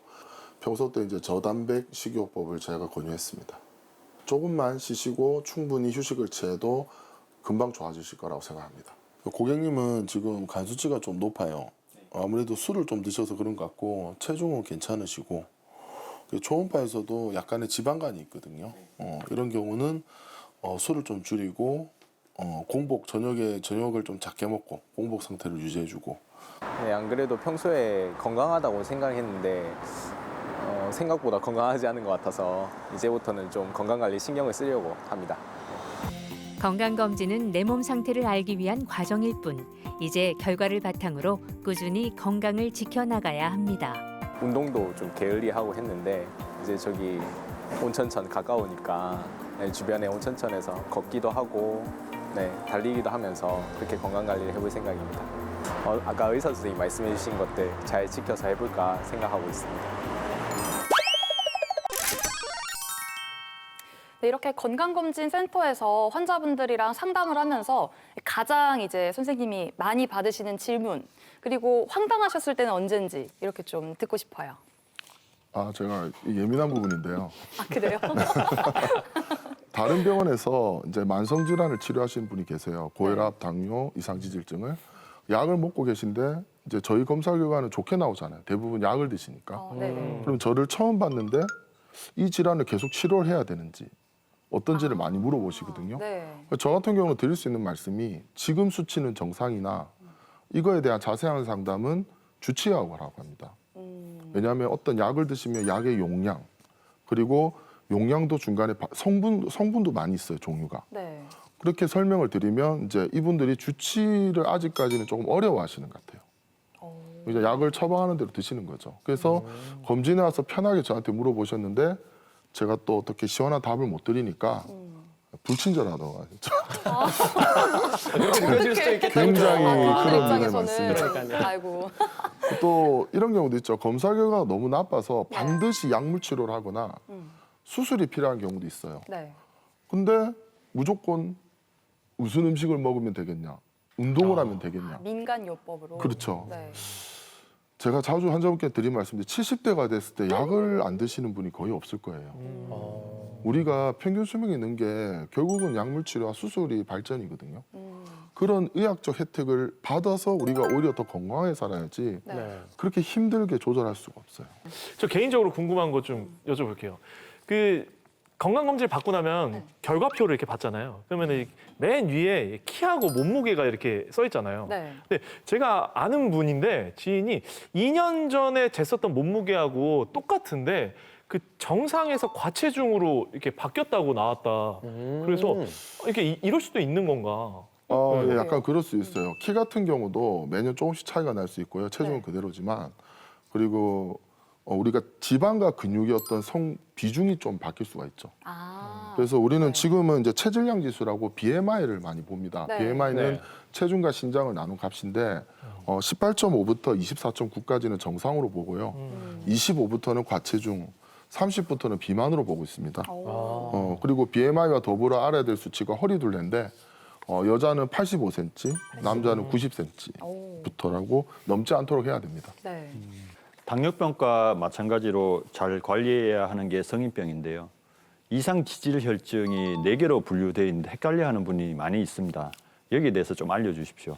평소 때 이제 저단백 식이요법을 제가 권유했습니다. 조금만 쉬시고 충분히 휴식을 취해도 금방 좋아지실 거라고 생각합니다. 고객님은 지금 간 수치가 좀 높아요. 아무래도 술을 좀 드셔서 그런 것 같고 체중은 괜찮으시고 초음파에서도 약간의 지방간이 있거든요. 이런 경우는 술을 좀 줄이고 저녁을 좀 작게 먹고 공복 상태를 유지해주고. 네, 안 그래도 평소에 건강하다고 생각했는데 생각보다 건강하지 않은 것 같아서 이제부터는 좀 건강관리 신경을 쓰려고 합니다. 건강검진은 내 몸 상태를 알기 위한 과정일 뿐 이제 결과를 바탕으로 꾸준히 건강을 지켜나가야 합니다. 운동도 좀 게을리하고 했는데 이제 저기 온천천 가까우니까 네, 주변에 온천천에서 걷기도 하고 네, 달리기도 하면서 그렇게 건강 관리를 해볼 생각입니다. 아까 의사 선생님이 말씀해 주신 것들 잘 지켜서 해볼까 생각하고 있습니다. 네, 이렇게 건강검진센터에서 환자분들이랑 상담을 하면서 가장 이제 선생님이 많이 받으시는 질문, 그리고 황당하셨을 때는 언젠지 이렇게 좀 듣고 싶어요. 제가 예민한 부분인데요. 아, 그래요? 다른 병원에서 이제 만성 질환을 치료하시는 분이 계세요. 고혈압, 당뇨, 이상지질증을 약을 먹고 계신데 이제 저희 검사 결과는 좋게 나오잖아요. 대부분 약을 드시니까. 그럼 저를 처음 봤는데 이 질환을 계속 치료를 해야 되는지 어떤지를 많이 물어보시거든요. 저 같은 경우는 드릴 수 있는 말씀이 지금 수치는 정상이나 이거에 대한 자세한 상담은 주치의하고 합니다. 왜냐하면 어떤 약을 드시면 약의 용량, 그리고 용량도 중간에 성분도 많이 있어요, 종류가. 그렇게 설명을 드리면 이제 이분들이 주치를 아직까지는 조금 어려워하시는 것 같아요. 이제 약을 처방하는 대로 드시는 거죠. 그래서 검진에 와서 편하게 저한테 물어보셨는데 제가 또 어떻게 시원한 답을 못 드리니까 불친절하다고 하죠. 그렇게 느껴질 수도 있겠다고. 굉장히 아, 그런 입장에서는. 면이 많습니다. 아이고. 또 이런 경우도 있죠. 검사 결과가 너무 나빠서 반드시 약물 치료를 하거나 수술이 필요한 경우도 있어요. 근데 무조건 무슨 음식을 먹으면 되겠냐, 운동을 하면 되겠냐. 민간요법으로. 그렇죠. 제가 자주 환자분께 드린 말씀인데 70대가 됐을 때 약을 안 드시는 분이 거의 없을 거예요. 우리가 평균 수명이 있는 게 결국은 약물 치료와 수술이 발전이거든요. 그런 의학적 혜택을 받아서 우리가 오히려 더 건강하게 살아야지 그렇게 힘들게 조절할 수가 없어요. 저 개인적으로 궁금한 것 좀 여쭤볼게요. 그 건강검진을 받고 나면 결과표를 이렇게 받잖아요. 그러면 맨 위에 키하고 몸무게가 이렇게 써 있잖아요. 근데 제가 아는 분인데 지인이 2년 전에 쟀었던 몸무게하고 똑같은데 그 정상에서 과체중으로 이렇게 바뀌었다고 나왔다. 그래서 이렇게 이럴 수도 있는 건가? 예, 약간 그럴 수 있어요. 키 같은 경우도 매년 조금씩 차이가 날 수 있고요. 체중은 그대로지만, 그리고 우리가 지방과 근육의 어떤 비중이 좀 바뀔 수가 있죠. 그래서 우리는 지금은 이제 체질량 지수라고 BMI를 많이 봅니다. BMI는 체중과 신장을 나눈 값인데 18.5부터 24.9까지는 정상으로 보고요. 25부터는 과체중, 30부터는 비만으로 보고 있습니다. 그리고 BMI와 더불어 알아야 될 수치가 허리둘레인데 여자는 85cm, 남자는 90cm부터라고 넘지 않도록 해야 됩니다. 당뇨병과 마찬가지로 잘 관리해야 하는 게 성인병인데요. 이상 지질 혈증이 4개로 분류되어 있는데 헷갈려하는 분이 많이 있습니다. 여기에 대해서 좀 알려주십시오.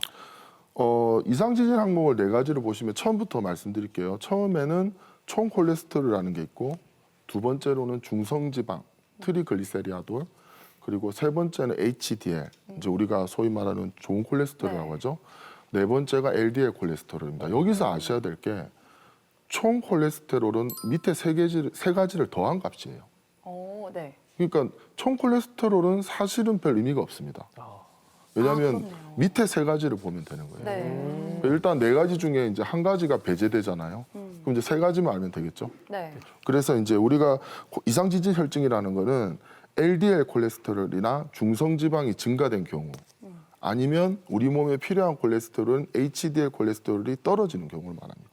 이상 지질 항목을 4가지를 보시면 처음부터 말씀드릴게요. 처음에는 총콜레스테롤이라는 게 있고, 두 번째로는 중성지방, 트리글리세리아돌, 그리고 세 번째는 HDL, 이제 우리가 소위 말하는 좋은 콜레스테롤이라고 하죠. 네 번째가 LDL 콜레스테롤입니다. 여기서 아셔야 될 게 총 콜레스테롤은 밑에 세 가지를 더한 값이에요. 그러니까 총 콜레스테롤은 사실은 별 의미가 없습니다. 왜냐하면 밑에 세 가지를 보면 되는 거예요. 일단 4가지 중에 이제 한 가지가 배제되잖아요. 그럼 이제 3가지만 알면 되겠죠. 그래서 이제 우리가 이상지질 혈증이라는 거는 LDL 콜레스테롤이나 중성지방이 증가된 경우, 아니면 우리 몸에 필요한 콜레스테롤은 HDL 콜레스테롤이 떨어지는 경우를 말합니다.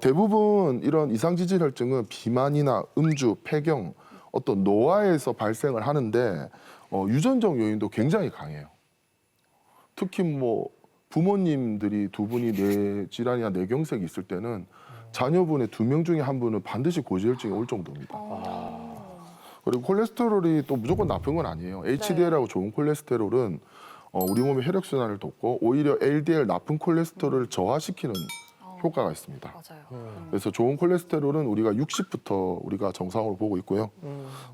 대부분 이런 이상지질 혈증은 비만이나 음주, 폐경, 어떤 노화에서 발생을 하는데 유전적 요인도 굉장히 강해요. 특히 뭐 부모님들이 두 분이 뇌질환이나 뇌경색이 있을 때는 자녀분의 2명 중에 한 분은 반드시 고지혈증이 올 정도입니다. 그리고 콜레스테롤이 또 무조건 나쁜 건 아니에요. HDL하고 좋은 콜레스테롤은 우리 몸의 혈액순환을 돕고 오히려 LDL 나쁜 콜레스테롤을 저하시키는 효과가 있습니다. 그래서 좋은 콜레스테롤은 우리가 60부터 우리가 정상으로 보고 있고요.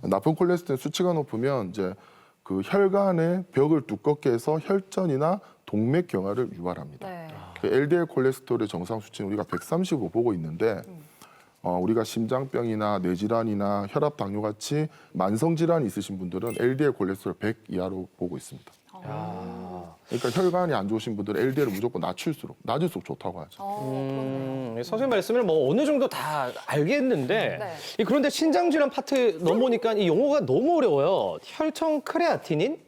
나쁜 콜레스테롤 수치가 높으면 이제 그 혈관의 벽을 두껍게 해서 혈전이나 동맥 경화를 유발합니다. 그 LDL 콜레스테롤의 정상 수치는 우리가 135 보고 있는데 우리가 심장병이나 뇌질환이나 혈압, 당뇨 같이 만성 질환이 있으신 분들은 LDL 콜레스테롤 100 이하로 보고 있습니다. 그러니까 혈관이 안 좋으신 분들은 LDL을 무조건 낮을수록 좋다고 하죠. 선생님 말씀을 뭐 어느 정도 다 알겠는데 네. 그런데 신장 질환 파트 넘어오니까 이 용어가 너무 어려워요. 혈청 크레아티닌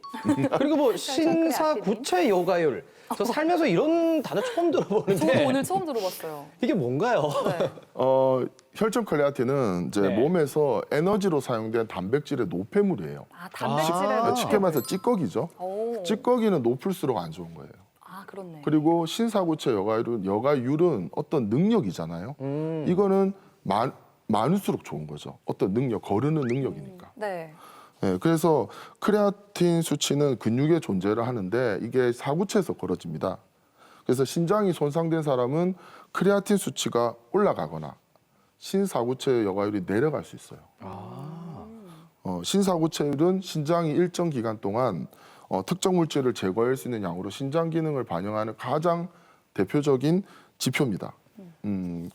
그리고 뭐 신사구체 요가율. 저 살면서 이런 단어 처음 들어보는데 저도 오늘 처음 들어봤어요. 이게 뭔가요? 네. 혈청 크레아틴은 이제 네. 몸에서 에너지로 사용된 단백질의 노폐물이에요. 아, 단백질에서. 쉽게 말해서 찌꺼기죠. 오. 찌꺼기는 높을수록 안 좋은 거예요. 아, 그렇네. 그리고 신사구체 여가율은 어떤 능력이잖아요. 이거는 많을수록 좋은 거죠. 어떤 능력, 거르는 능력이니까. 네. 네, 그래서 크레아틴 수치는 근육의 존재를 하는데 이게 사구체에서 걸어집니다. 그래서 신장이 손상된 사람은 크레아틴 수치가 올라가거나 신사구체 여가율이 내려갈 수 있어요. 신사구체율은 신장이 일정 기간 동안 특정 물질을 제거할 수 있는 양으로 신장 기능을 반영하는 가장 대표적인 지표입니다.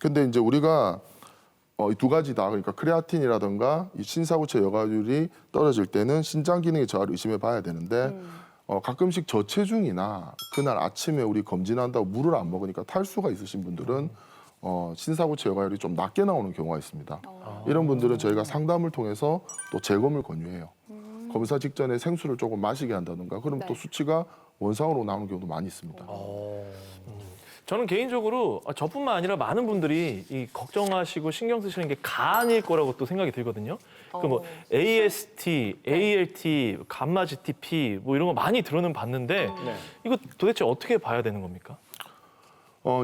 근데 이제 우리가 이 두 가지 다 그러니까 크레아틴이라든가 이 신사구체 여가율이 떨어질 때는 신장 기능의 저하를 의심해 봐야 되는데 가끔씩 저체중이나 그날 아침에 우리 검진한다고 물을 안 먹으니까 탈수가 있으신 분들은 신사구체 여가율이 좀 낮게 나오는 경우가 있습니다. 이런 분들은 저희가 상담을 통해서 또 재검을 권유해요. 검사 직전에 생수를 조금 마시게 한다든가 그럼 또 수치가 원상으로 나오는 경우도 많이 있습니다. 저는 개인적으로 저뿐만 아니라 많은 분들이 이 걱정하시고 신경 쓰시는 게 간일 거라고 또 생각이 들거든요. 그 뭐 AST, ALT, 감마 GTP 뭐 이런 거 많이 들어는 봤는데 이거 도대체 어떻게 봐야 되는 겁니까?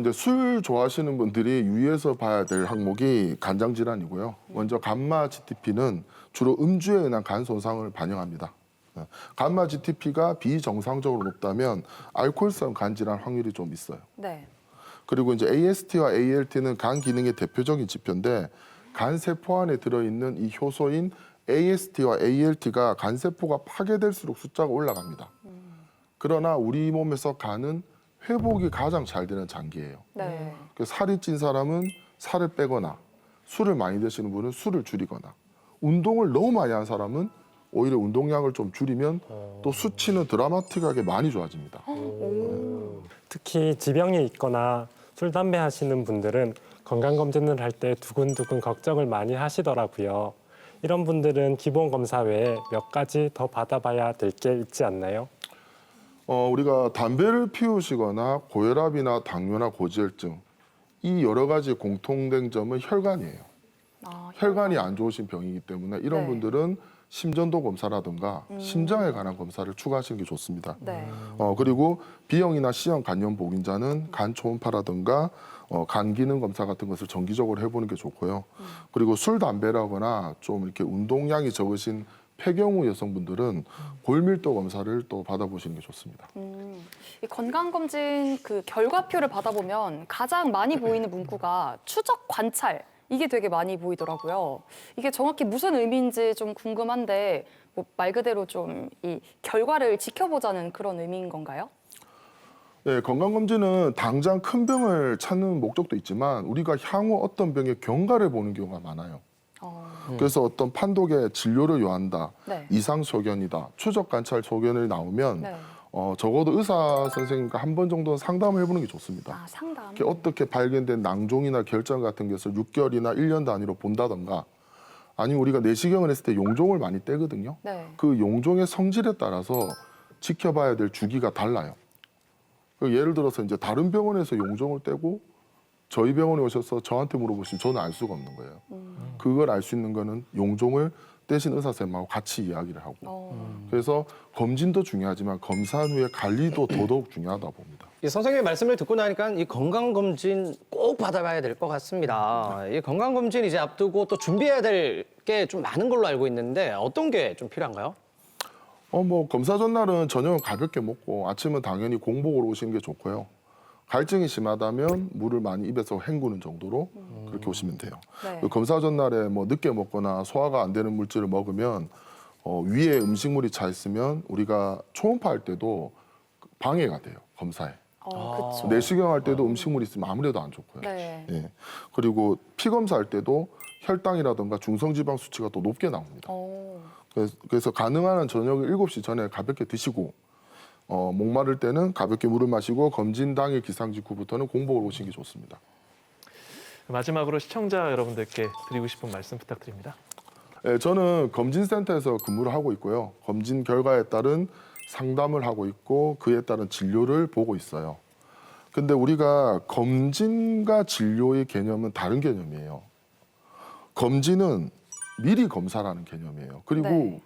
이제 술 좋아하시는 분들이 유의해서 봐야 될 항목이 간장 질환이고요. 먼저 감마 GTP는 주로 음주에 의한 간 손상을 반영합니다. 감마 GTP가 비정상적으로 높다면 알코올성 간 질환 확률이 좀 있어요. 네. 그리고 이제 AST와 ALT는 간 기능의 대표적인 지표인데 간 세포 안에 들어있는 이 효소인 AST와 ALT가 간 세포가 파괴될수록 숫자가 올라갑니다. 그러나 우리 몸에서 간은 회복이 가장 잘 되는 장기예요. 네. 그래서 살이 찐 사람은 살을 빼거나 술을 많이 드시는 분은 술을 줄이거나 운동을 너무 많이 한 사람은 오히려 운동량을 좀 줄이면 또 수치는 드라마틱하게 많이 좋아집니다. 특히 지병이 있거나 술, 담배 하시는 분들은 건강검진을 할 때 두근두근 걱정을 많이 하시더라고요. 이런 분들은 기본 검사 외에 몇 가지 더 받아봐야 될 게 있지 않나요? 우리가 담배를 피우시거나 고혈압이나 당뇨나 고지혈증 이 여러 가지 공통된 점은 혈관이에요. 혈관이 안 좋으신 병이기 때문에 이런 분들은 심전도 검사라든가 심장에 관한 검사를 추가하시는 게 좋습니다. 네. 그리고 B형이나 C형 간염 보균자는 간 초음파라든가 간 기능 검사 같은 것을 정기적으로 해보는 게 좋고요. 그리고 술, 담배라거나 좀 이렇게 운동량이 적으신 폐경후 여성분들은 골밀도 검사를 또 받아보시는 게 좋습니다. 이 건강검진 그 결과표를 받아보면 가장 많이 보이는 문구가 추적 관찰. 이게 되게 많이 보이더라고요. 이게 정확히 무슨 의미인지 좀 궁금한데 뭐 말 그대로 좀 이 결과를 지켜보자는 그런 의미인 건가요? 네, 건강검진은 당장 큰 병을 찾는 목적도 있지만 우리가 향후 어떤 병의 경과를 보는 경우가 많아요. 그래서 어떤 판독에 진료를 요한다, 네. 이상 소견이다, 추적 관찰 소견이 나오면 네. 적어도 의사 선생님과 한 번 정도는 상담을 해보는 게 좋습니다. 아, 상담. 어떻게 발견된 낭종이나 결장 같은 것을 6개월이나 1년 단위로 본다던가 아니면 우리가 내시경을 했을 때 용종을 많이 떼거든요. 네. 그 용종의 성질에 따라서 지켜봐야 될 주기가 달라요. 예를 들어서 이제 다른 병원에서 용종을 떼고 저희 병원에 오셔서 저한테 물어보시면 저는 알 수가 없는 거예요. 그걸 알 수 있는 거는 용종을 떼신 의사 선생님하고 같이 이야기를 하고 그래서 검진도 중요하지만 검사 후의 관리도 더더욱 중요하다 봅니다. 이 선생님의 말씀을 듣고 나니까 이 건강검진 꼭 받아봐야 될 것 같습니다. 이 건강검진 이제 앞두고 또 준비해야 될 게 좀 많은 걸로 알고 있는데 어떤 게 좀 필요한가요? 검사 전날은 저녁은 가볍게 먹고 아침은 당연히 공복으로 오시는 게 좋고요. 갈증이 심하다면 물을 많이 입에서 헹구는 정도로 그렇게 오시면 돼요. 네. 검사 전날에 뭐 늦게 먹거나 소화가 안 되는 물질을 먹으면 위에 음식물이 차 있으면 우리가 초음파할 때도 방해가 돼요, 검사에. 그렇죠. 내시경할 때도 음식물 있으면 아무래도 안 좋고요. 네. 예. 그리고 피 검사할 때도 혈당이라든가 중성지방 수치가 또 높게 나옵니다. 그래서 가능한 한 저녁 7시 전에 가볍게 드시고 목마를 때는 가볍게 물을 마시고 검진 당일 기상 직후부터는 공복을 오시는 게 좋습니다. 마지막으로 시청자 여러분들께 드리고 싶은 말씀 부탁드립니다. 네, 저는 검진센터에서 근무를 하고 있고요. 검진 결과에 따른 상담을 하고 있고 그에 따른 진료를 보고 있어요. 근데 우리가 검진과 진료의 개념은 다른 개념이에요. 검진은 미리 검사라는 개념이에요. 그리고 네.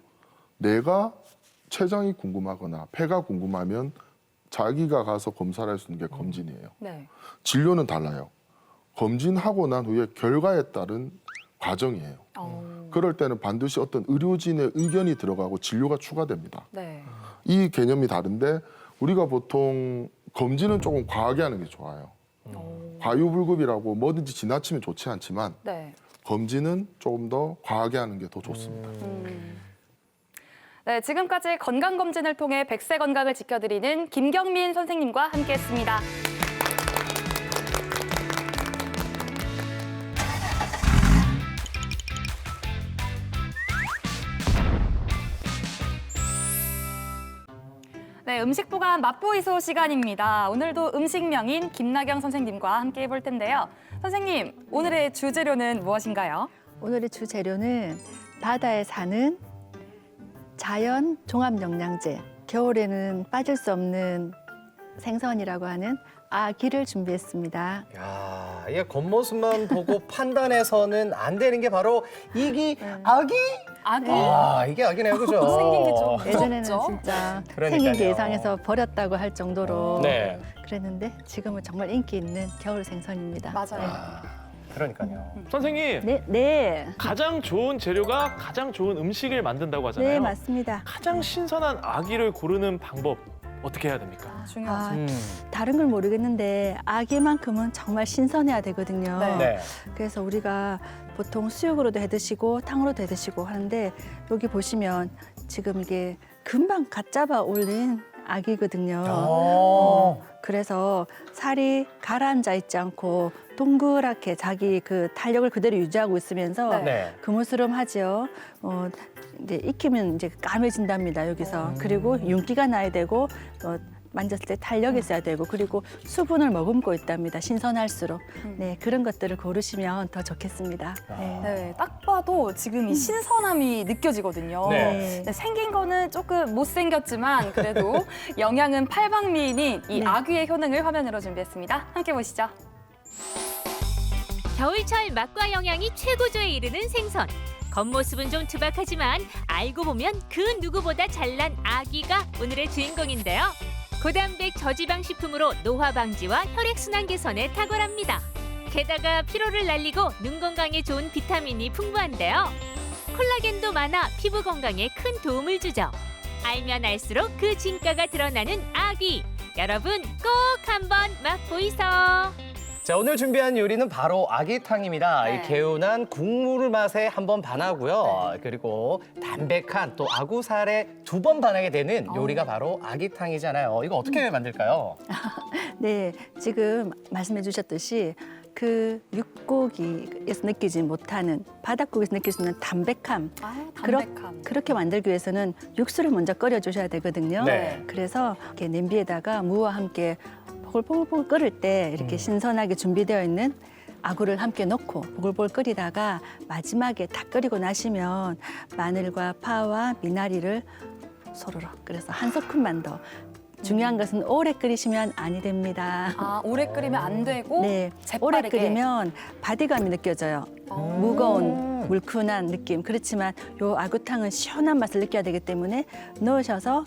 내가 췌장이 궁금하거나 폐가 궁금하면 자기가 가서 검사를 할 수 있는 게 검진이에요. 네. 진료는 달라요. 검진하고 난 후에 결과에 따른 과정이에요. 그럴 때는 반드시 어떤 의료진의 의견이 들어가고 진료가 추가됩니다. 네. 이 개념이 다른데 우리가 보통 검진은 조금 과하게 하는 게 좋아요. 과유불급이라고 뭐든지 지나치면 좋지 않지만 네. 검진은 조금 더 과하게 하는 게 더 좋습니다. 네, 지금까지 건강검진을 통해 100세 건강을 지켜드리는 김경민 선생님과 함께했습니다. 네, 음식 보관 맛보이소 시간입니다. 오늘도 음식명인 김나경 선생님과 함께 해볼 텐데요. 선생님, 오늘의 주재료는 무엇인가요? 오늘의 주재료는 바다에 사는 자연 종합영양제, 겨울에는 빠질 수 없는 생선이라고 하는 아기를 준비했습니다. 야, 이게 겉모습만 보고 판단해서는 안 되는 게 바로 이기 아기? 아기. 아, 이게 아기네요, 그죠? 생긴 게 좀 예전에는 무섭죠? 진짜 그러니까요. 생긴 게 예상해서 버렸다고 할 정도로 네. 그랬는데 지금은 정말 인기 있는 겨울 생선입니다. 맞아요. 그러니까요. 선생님, 네, 가장 좋은 재료가 가장 좋은 음식을 만든다고 하잖아요. 네 맞습니다. 가장 신선한 아기를 고르는 방법 어떻게 해야 됩니까? 중요하죠. 다른 걸 모르겠는데 아기만큼은 정말 신선해야 되거든요. 네. 그래서 우리가 보통 수육으로도 해 드시고 탕으로도 해 드시고 하는데 여기 보시면 지금 이게 금방 갓 잡아 올린 아기거든요. 그래서 살이 가라앉아 있지 않고 동그랗게 자기 그 탄력을 그대로 유지하고 있으면서 네. 그물스름하죠. 이제 익히면 이제 까매진답니다 여기서. 그리고 윤기가 나야 되고 만졌을 때 탄력이 있어야 되고 그리고 수분을 머금고 있답니다. 신선할수록. 네 그런 것들을 고르시면 더 좋겠습니다. 네. 네, 딱 봐도 지금 이 신선함이 느껴지거든요. 네. 네, 생긴 거는 조금 못생겼지만 그래도 영양은 팔방미인인 이 네. 아귀의 효능을 화면으로 준비했습니다. 함께 보시죠. 겨울철 맛과 영양이 최고조에 이르는 생선. 겉모습은 좀 투박하지만 알고 보면 그 누구보다 잘난 아기가 오늘의 주인공인데요. 고단백 저지방 식품으로 노화 방지와 혈액순환 개선에 탁월합니다. 게다가 피로를 날리고 눈 건강에 좋은 비타민이 풍부한데요. 콜라겐도 많아 피부 건강에 큰 도움을 주죠. 알면 알수록 그 진가가 드러나는 아귀. 여러분 꼭 한번 맛보이소. 자, 오늘 준비한 요리는 바로 아기탕입니다. 네. 이 개운한 국물 맛에 한번 반하고요. 그리고 담백한 또 아구살에 2번 반하게 되는 요리가 바로 아기탕이잖아요. 이거 어떻게 만들까요? 네, 지금 말씀해 주셨듯이 그 육고기에서 느끼지 못하는 바닷고기에서 느낄 수 있는 담백함. 담백함. 그렇게 만들기 위해서는 육수를 먼저 끓여 주셔야 되거든요. 네. 그래서 이렇게 냄비에다가 무와 함께 보글보글 끓을 때 이렇게 신선하게 준비되어 있는 아구를 함께 넣고 보글보글 끓이다가 마지막에 다 끓이고 나시면 마늘과 파와 미나리를 소로로 그래서 한 소큼만 더. 중요한 것은 오래 끓이시면 아니 됩니다. 아, 오래 끓이면 안 되고 네, 재빠르게. 오래 끓이면 바디감이 느껴져요. 무거운 물큰한 느낌. 그렇지만 요 아구탕은 시원한 맛을 느껴야 되기 때문에 넣으셔서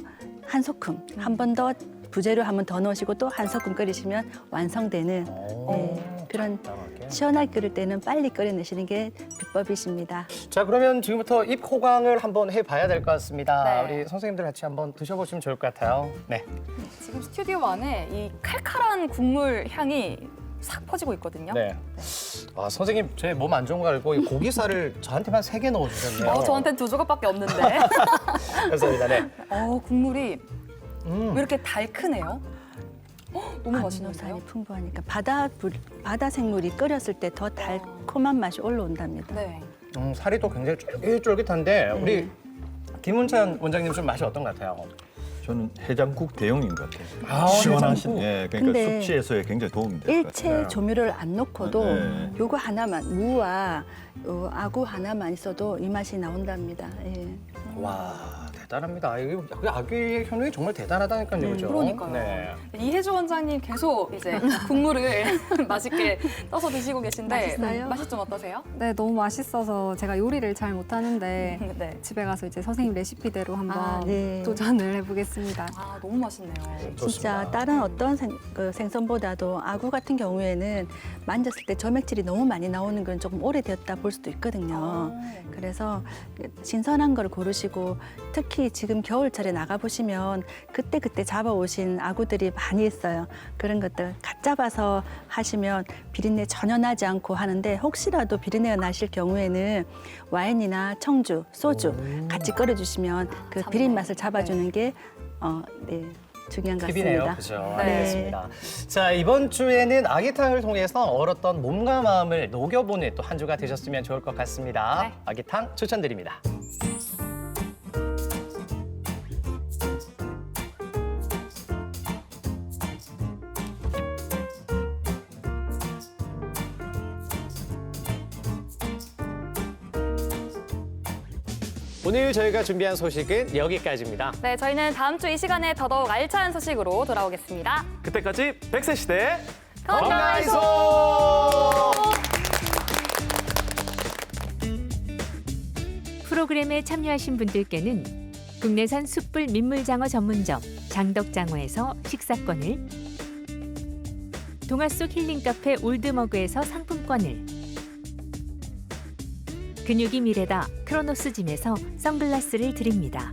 한 소끔 한 번 더 부재료 한 번 더 넣으시고 또 한 소끔 끓이시면 완성되는 그런 시원하게 끓일 때는 빨리 끓여내시는 게 비법이십니다. 자, 그러면 지금부터 입 호강을 한번 해봐야 될 것 같습니다. 네. 우리 선생님들 같이 한번 드셔보시면 좋을 것 같아요. 네. 지금 스튜디오 안에 이 칼칼한 국물 향이 싹 퍼지고 있거든요. 네. 아, 선생님, 제 몸 안 좋은 거 알고 이 고기살을 저한테만 3개 넣어주셨네요. 저한테는 2조각밖에 없는데. 감사합니다. 네. 국물이 왜 이렇게 달큰해요? 너무 아미노산이 맛있는데요? 풍부하니까 바다 생물이 끓였을 때 더 달콤한 맛이 올라온답니다. 네. 살이 또 굉장히 쫄깃쫄깃한데 우리 김은찬 원장님 좀 맛이 어떤 것 같아요? 저는 해장국 대용인 것 같아요. 아, 시원하신, 해장국? 예, 그러니까 근데 숙취해소에 굉장히 도움이 될 것 일체 같아요. 조미료를 안 넣고도 네. 요거 하나만 무와 아구 하나만 있어도 이 맛이 나온답니다. 예. 와, 대단합니다. 이게 아귀 효능이 정말 대단하다니까요, 그죠? 그러니까요. 네. 이혜주 원장님 계속 이제 국물을 맛있게 떠서 드시고 계신데 맛있어요? 맛이 좀 어떠세요? 네, 너무 맛있어서 제가 요리를 잘 못하는데 네. 집에 가서 이제 선생님 레시피대로 한번 네. 도전을 해보겠습니다. 아, 너무 맛있네요. 진짜 다른 어떤 생선보다도 아구 같은 경우에는 만졌을 때 점액질이 너무 많이 나오는 건 조금 오래되었다 볼 수도 있거든요. 그래서 신선한 걸 고르시고 특히 지금 겨울철에 나가보시면 그때그때 잡아오신 아구들이 많이 있어요. 그런 것들 갓 잡아서 하시면 비린내 전혀 나지 않고 하는데 혹시라도 비린내가 나실 경우에는 와인이나 청주, 소주 같이 끓여주시면 그 비린 맛을 잡아주는 게 중요한 것 팁이네요, 같습니다. 그죠? 네. 알겠습니다. 자, 이번 주에는 아기탕을 통해서 얼었던 몸과 마음을 녹여보는 또 한 주가 되셨으면 좋을 것 같습니다. 네. 아기탕 추천드립니다. 오늘 저희가 준비한 소식은 여기까지입니다. 네, 저희는 다음 주 이 시간에 더더욱 알찬 소식으로 돌아오겠습니다. 그때까지 100세 시대 건강하이소! 프로그램에 참여하신 분들께는 국내산 숯불 민물장어 전문점 장덕장어에서 식사권을, 동화 속 힐링 카페 올드머그에서 상품권을, 근육이 미래다 크로노스 짐에서 선글라스를 드립니다.